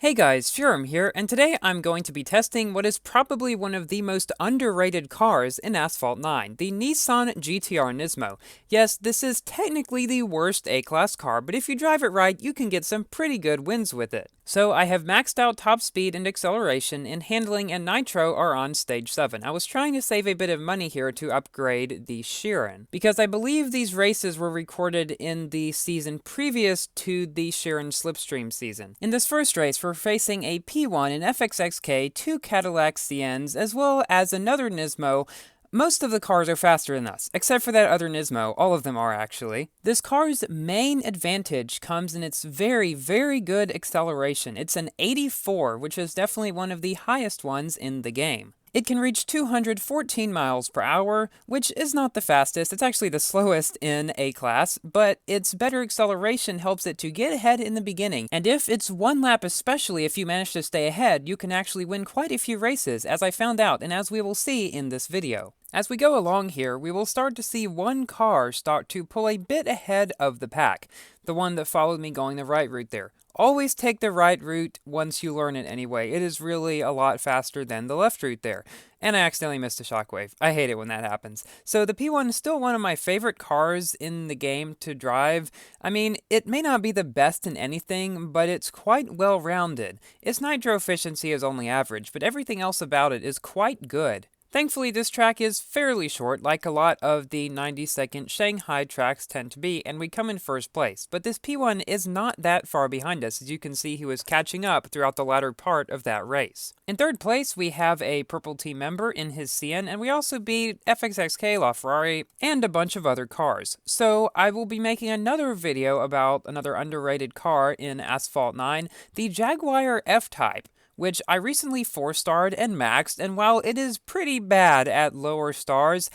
Hey guys, Furum here, and today I'm going to be testing what is probably one of the most underrated cars in Asphalt 9, the Nissan GT-R NISMO. Yes, this is technically the worst A-Class car, but if you drive it right, you can get some pretty good wins with it. So I have maxed out top speed and acceleration, and handling and nitro are on stage 7. I was trying to save a bit of money here to upgrade the Sheeran, because I believe these races were recorded in the season previous to the Sheeran Slipstream season. In this first race, we're facing a P1 in FXXK, 2 Cadillac CNs, as well as another Nismo. Most of the cars are faster than us, except for that other Nismo. All of them are, actually. This car's main advantage comes in its very, very good acceleration. It's an 84, which is definitely one of the highest ones in the game. It can reach 214 miles per hour, which is not the fastest. It's actually the slowest in A-Class, but its better acceleration helps it to get ahead in the beginning. And if it's one lap, especially if you manage to stay ahead, you can actually win quite a few races, as I found out and as we will see in this video. As we go along here, we will start to see one car start to pull a bit ahead of the pack, the one that followed me going the right route there. Always take the right route once you learn it anyway. It is really a lot faster than the left route there. And I accidentally missed a shockwave. I hate it when that happens. So the P1 is still one of my favorite cars in the game to drive. I mean, it may not be the best in anything, but it's quite well-rounded. Its nitro efficiency is only average, but everything else about it is quite good. Thankfully, this track is fairly short, like a lot of the 90-second Shanghai tracks tend to be, and we come in first place. But this P1 is not that far behind us. As you can see, he was catching up throughout the latter part of that race. In third place, we have a Purple Team member in his CN, and we also beat FXXK, LaFerrari, and a bunch of other cars. So I will be making another video about another underrated car in Asphalt 9, the Jaguar F-Type, which I recently 4-starred and maxed, and while it is pretty bad at lower stars,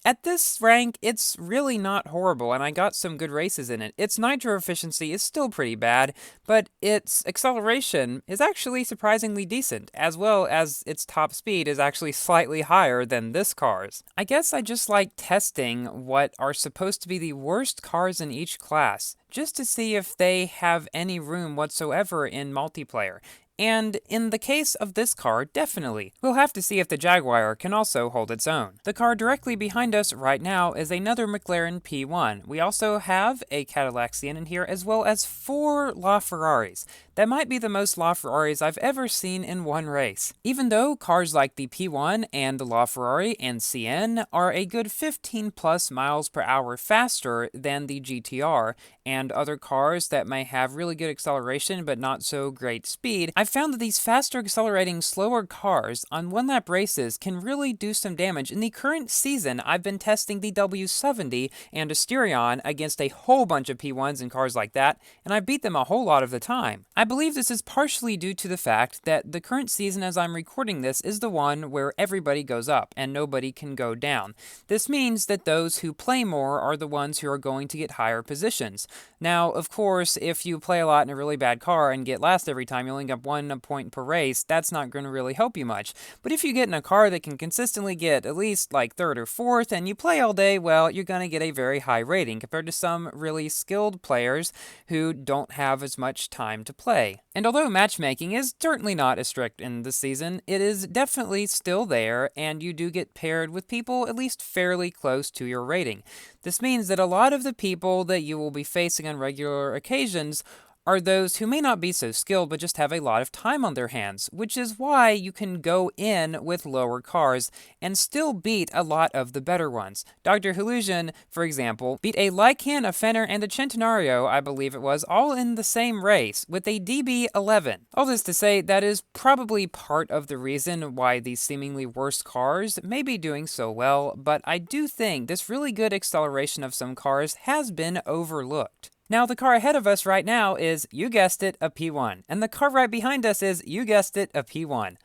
at this rank, it's really not horrible, and I got some good races in it. Its nitro efficiency is still pretty bad, but its acceleration is actually surprisingly decent, as well as its top speed is actually slightly higher than this car's. I guess I just like testing what are supposed to be the worst cars in each class, just to see if they have any room whatsoever in multiplayer. And in the case of this car, definitely. We'll have to see if the Jaguar can also hold its own. The car directly behind us right now is another McLaren P1. We also have a Cadillac CN in here, as well as 4 LaFerraris. That might be the most LaFerraris I've ever seen in one race. Even though cars like the P1 and the LaFerrari and CN are a good 15 plus miles per hour faster than the GTR and other cars that may have really good acceleration but not so great speed, I've found that these faster accelerating slower cars on one-lap races can really do some damage. In the current season, I've been testing the W70 and Asterion against a whole bunch of P1s and cars like that, and I beat them a whole lot of the time. I believe this is partially due to the fact that the current season as I'm recording this is the one where everybody goes up and nobody can go down. This means that those who play more are the ones who are going to get higher positions. Now, of course, if you play a lot in a really bad car and get last every time, you only get 1 point per race, that's not going to really help you much. But if you get in a car that can consistently get at least like 3rd or 4th and you play all day, well, you're going to get a very high rating compared to some really skilled players who don't have as much time to play. And although matchmaking is certainly not as strict in this season, it is definitely still there, and you do get paired with people at least fairly close to your rating. This means that a lot of the people that you will be facing on regular occasions are those who may not be so skilled but just have a lot of time on their hands, which is why you can go in with lower cars and still beat a lot of the better ones. Dr. Hillusion, for example, beat a Lycan, a Fenner, and a Centenario, I believe it was, all in the same race with a DB11. All this to say, that is probably part of the reason why these seemingly worse cars may be doing so well, but I do think this really good acceleration of some cars has been overlooked. Now, the car ahead of us right now is, you guessed it, a P1. And the car right behind us is, you guessed it, a P1.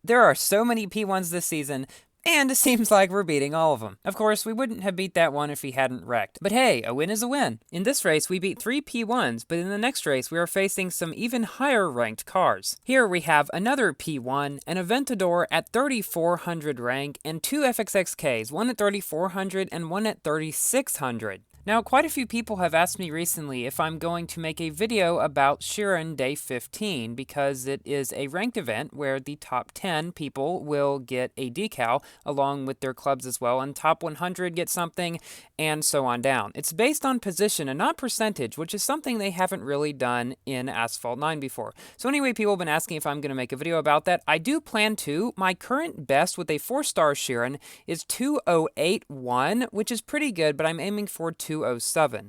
There are so many P1s this season, and it seems like we're beating all of them. Of course, we wouldn't have beat that one if he hadn't wrecked. But hey, a win is a win. In this race, we beat 3 P1s, but in the next race, we are facing some even higher ranked cars. Here we have another P1, an Aventador at 3400 rank, and 2 FXXKs, one at 3400 and one at 3600. Now, quite a few people have asked me recently if I'm going to make a video about Sheeran Day 15 because it is a ranked event where the top 10 people will get a decal along with their clubs as well, and top 100 get something, and so on down. It's based on position and not percentage, which is something they haven't really done in Asphalt 9 before. So anyway, people have been asking if I'm going to make a video about that. I do plan to. My current best with a 4-star Sheeran is 2081, which is pretty good, but I'm aiming for 207.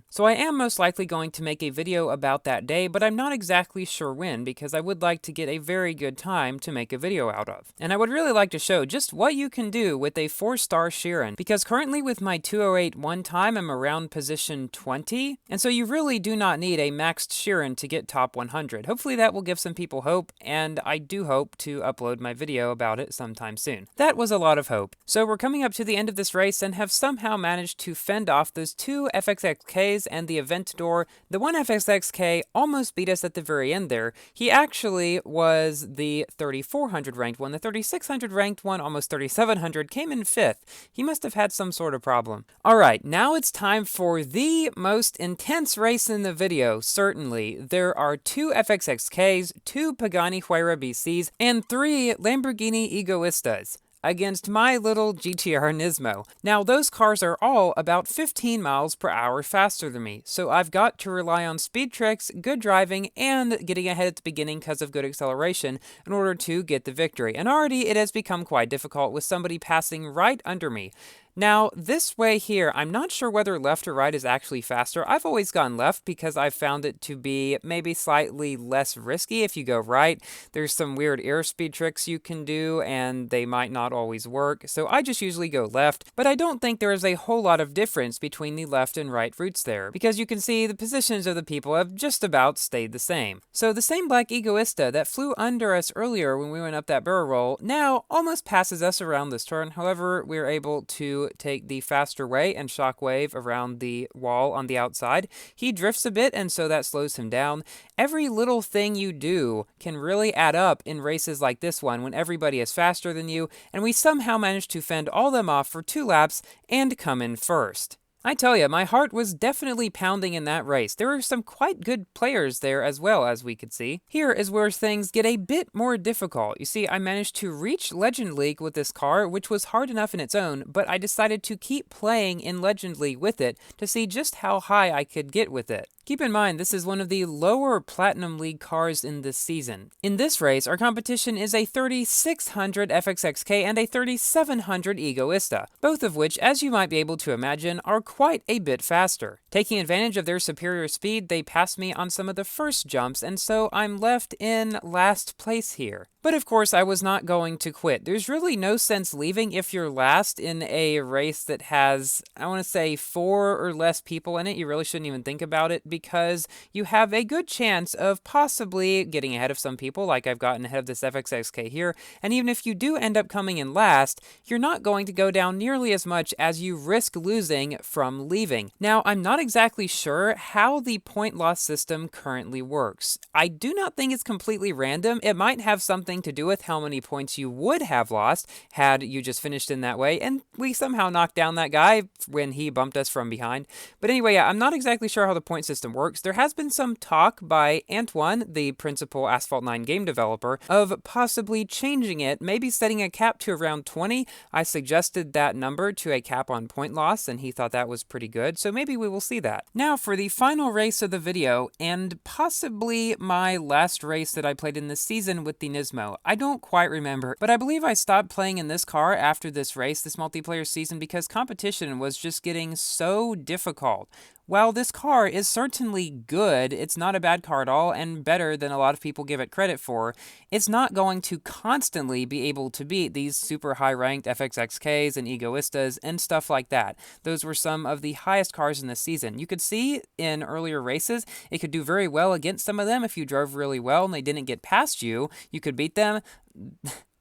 So I am most likely going to make a video about that day, but I'm not exactly sure when because I would like to get a very good time to make a video out of. And I would really like to show just what you can do with a 4-star Sheeran, because currently with my 2081 time, I'm around position 20, and so you really do not need a maxed Sheeran to get top 100. Hopefully that will give some people hope, and I do hope to upload my video about it sometime soon. That was a lot of hope. So we're coming up to the end of this race and have somehow managed to fend off those 2 FXXKs and the event door. The one FXXK almost beat us at the very end there. He actually was the 3400 ranked one. The 3600 ranked one, almost 3700, came in 5th. He must have had some sort of problem. Alright, now it's time for the most intense race in the video, certainly. There are 2 FXXKs, 2 Pagani Huayra BCs, and 3 Lamborghini Egoistas against my little GTR NISMO. Now, those cars are all about 15 miles per hour faster than me, so I've got to rely on speed tricks, good driving, and getting ahead at the beginning because of good acceleration in order to get the victory. And already it has become quite difficult with somebody passing right under me. Now, this way here, I'm not sure whether left or right is actually faster. I've always gone left because I've found it to be maybe slightly less risky if you go right. There's some weird airspeed tricks you can do, and they might not always work, so I just usually go left, but I don't think there is a whole lot of difference between the left and right routes there, because you can see the positions of the people have just about stayed the same. So the same black Egoista that flew under us earlier when we went up that barrel roll now almost passes us around this turn. However, we're able to take the faster way and shockwave around the wall on the outside. He drifts a bit, and so that slows him down. Every little thing you do can really add up in races like this one when everybody is faster than you, and we somehow managed to fend all them off for 2 laps and come in first. I tell you, my heart was definitely pounding in that race. There were some quite good players there as well, as we could see. Here is where things get a bit more difficult. You see, I managed to reach Legend League with this car, which was hard enough in its own, but I decided to keep playing in Legend League with it to see just how high I could get with it. Keep in mind, this is one of the lower Platinum League cars in this season. In this race, our competition is a 3600 FXXK and a 3700 Egoista, both of which, as you might be able to imagine, are quite a bit faster. Taking advantage of their superior speed, they passed me on some of the first jumps, and so I'm left in last place here. But of course, I was not going to quit. There's really no sense leaving if you're last in a race that has, I want to say, 4 or less people in it. You really shouldn't even think about it because you have a good chance of possibly getting ahead of some people, like I've gotten ahead of this FXXK here. And even if you do end up coming in last, you're not going to go down nearly as much as you risk losing from leaving. Now, I'm not exactly sure how the point loss system currently works. I do not think it's completely random. It might have something to do with how many points you would have lost had you just finished in that way, and we somehow knocked down that guy when he bumped us from behind. But anyway, yeah, I'm not exactly sure how the point system works. There has been some talk by Antoine, the principal Asphalt 9 game developer, of possibly changing it, maybe setting a cap to around 20. I suggested that number to a cap on point loss, and he thought that was pretty good, so maybe we will see that. Now for the final race of the video, and possibly my last race that I played in this season with the NISMO. I don't quite remember, but I believe I stopped playing in this car after this race, this multiplayer season, because competition was just getting so difficult. While this car is certainly good, it's not a bad car at all, and better than a lot of people give it credit for, it's not going to constantly be able to beat these super high-ranked FXXKs and Egoistas and stuff like that. Those were some of the highest cars in this season. You could see in earlier races, it could do very well against some of them if you drove really well and they didn't get past you. You could beat them.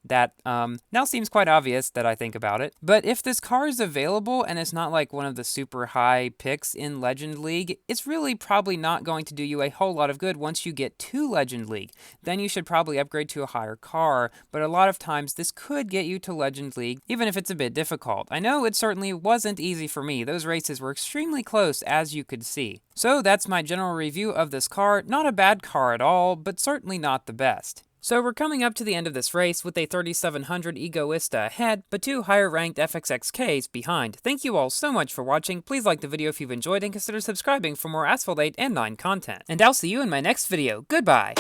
That now seems quite obvious that I think about it. But if this car is available and it's not like one of the super high picks in Legend League, it's really probably not going to do you a whole lot of good once you get to Legend League. Then you should probably upgrade to a higher car, but a lot of times this could get you to Legend League, even if it's a bit difficult. I know it certainly wasn't easy for me. Those races were extremely close, as you could see. So that's my general review of this car. Not a bad car at all, but certainly not the best. So we're coming up to the end of this race with a 3700 Egoista ahead, but 2 higher ranked FXXKs behind. Thank you all so much for watching. Please like the video if you've enjoyed and consider subscribing for more Asphalt 8 and 9 content. And I'll see you in my next video. Goodbye!